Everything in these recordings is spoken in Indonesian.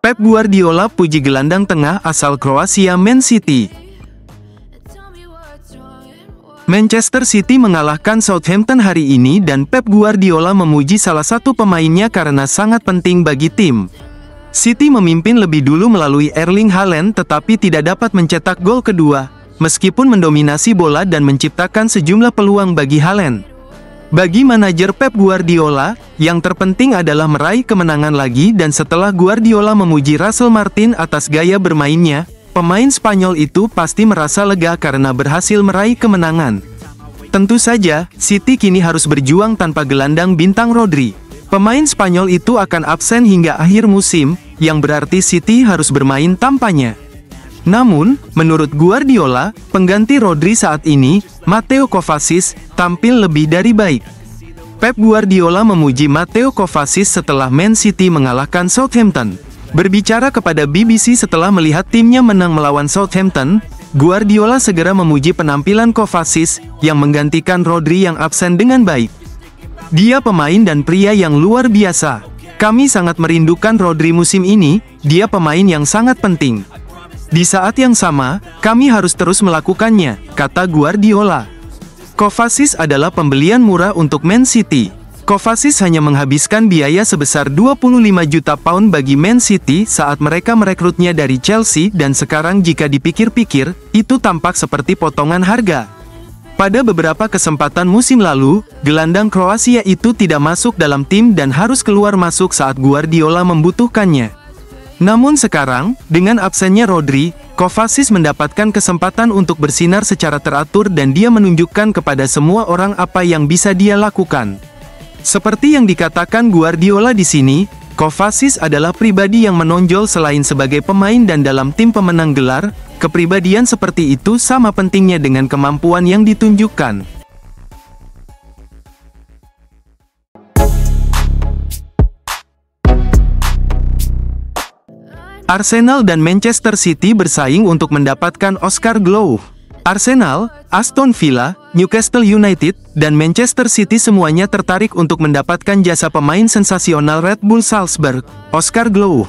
Pep Guardiola puji gelandang tengah asal Kroasia Man City. Manchester City mengalahkan Southampton hari ini dan Pep Guardiola memuji salah satu pemainnya karena sangat penting bagi tim. City memimpin lebih dulu melalui Erling Haaland tetapi tidak dapat mencetak gol kedua, meskipun mendominasi bola dan menciptakan sejumlah peluang bagi Haaland. Bagi manajer Pep Guardiola, yang terpenting adalah meraih kemenangan lagi dan setelah Guardiola memuji Russell Martin atas gaya bermainnya, pemain Spanyol itu pasti merasa lega karena berhasil meraih kemenangan. Tentu saja, City kini harus berjuang tanpa gelandang bintang Rodri. Pemain Spanyol itu akan absen hingga akhir musim, yang berarti City harus bermain tanpanya. Namun, menurut Guardiola, pengganti Rodri saat ini, Mateo Kovacic, tampil lebih dari baik. Pep Guardiola memuji Mateo Kovacic setelah Man City mengalahkan Southampton. Berbicara kepada BBC setelah melihat timnya menang melawan Southampton, Guardiola segera memuji penampilan Kovacic, yang menggantikan Rodri yang absen dengan baik. Dia pemain dan pria yang luar biasa. Kami sangat merindukan Rodri musim ini, dia pemain yang sangat penting. Di saat yang sama, kami harus terus melakukannya, kata Guardiola. Kovacic adalah pembelian murah untuk Man City. Kovacic hanya menghabiskan biaya sebesar 25 juta pound bagi Man City saat mereka merekrutnya dari Chelsea dan sekarang jika dipikir-pikir, itu tampak seperti potongan harga. Pada beberapa kesempatan musim lalu, gelandang Kroasia itu tidak masuk dalam tim dan harus keluar masuk saat Guardiola membutuhkannya. Namun sekarang, dengan absennya Rodri, Kovacic mendapatkan kesempatan untuk bersinar secara teratur dan dia menunjukkan kepada semua orang apa yang bisa dia lakukan. Seperti yang dikatakan Guardiola di sini, Kovacic adalah pribadi yang menonjol selain sebagai pemain dan dalam tim pemenang gelar, kepribadian seperti itu sama pentingnya dengan kemampuan yang ditunjukkan. Arsenal dan Manchester City bersaing untuk mendapatkan Oscar Glow. Arsenal, Aston Villa, Newcastle United, dan Manchester City semuanya tertarik untuk mendapatkan jasa pemain sensasional Red Bull Salzburg, Oscar Glow.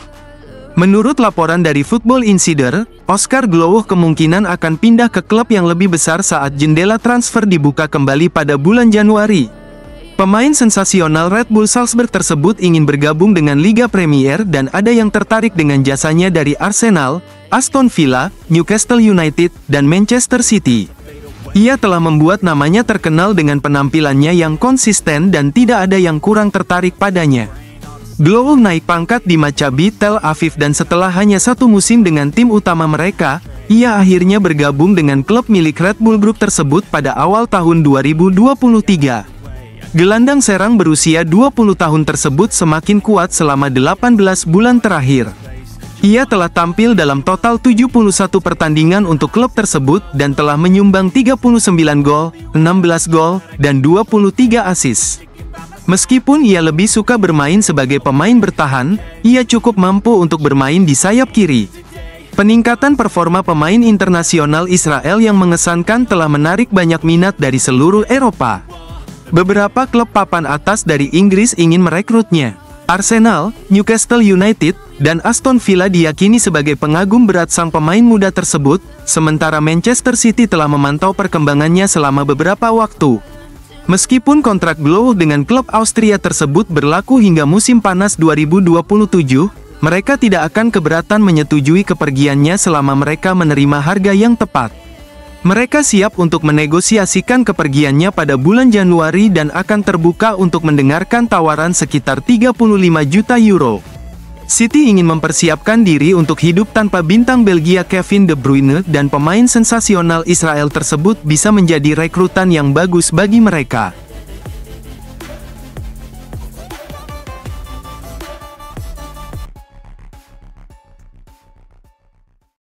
Menurut laporan dari Football Insider, Oscar Glow kemungkinan akan pindah ke klub yang lebih besar saat jendela transfer dibuka kembali pada bulan Januari. Pemain sensasional Red Bull Salzburg tersebut ingin bergabung dengan Liga Premier dan ada yang tertarik dengan jasanya dari Arsenal, Aston Villa, Newcastle United, dan Manchester City. Ia telah membuat namanya terkenal dengan penampilannya yang konsisten dan tidak ada yang kurang tertarik padanya. Glow naik pangkat di Maccabi Tel Aviv dan setelah hanya satu musim dengan tim utama mereka, ia akhirnya bergabung dengan klub milik Red Bull Group tersebut pada awal tahun 2023. Gelandang serang berusia 20 tahun tersebut semakin kuat selama 18 bulan terakhir. Ia telah tampil dalam total 71 pertandingan untuk klub tersebut dan telah menyumbang 39 gol, 16 gol, dan 23 assist. Meskipun ia lebih suka bermain sebagai pemain bertahan, ia cukup mampu untuk bermain di sayap kiri. Peningkatan performa pemain internasional Israel yang mengesankan telah menarik banyak minat dari seluruh Eropa. Beberapa klub papan atas dari Inggris ingin merekrutnya. Arsenal, Newcastle United, dan Aston Villa diyakini sebagai pengagum berat sang pemain muda tersebut, sementara Manchester City telah memantau perkembangannya selama beberapa waktu. Meskipun kontrak Glow dengan klub Austria tersebut berlaku hingga musim panas 2027, mereka tidak akan keberatan menyetujui kepergiannya selama mereka menerima harga yang tepat. Mereka siap untuk menegosiasikan kepergiannya pada bulan Januari dan akan terbuka untuk mendengarkan tawaran sekitar 35 juta euro. City ingin mempersiapkan diri untuk hidup tanpa bintang Belgia Kevin De Bruyne dan pemain sensasional Israel tersebut bisa menjadi rekrutan yang bagus bagi mereka.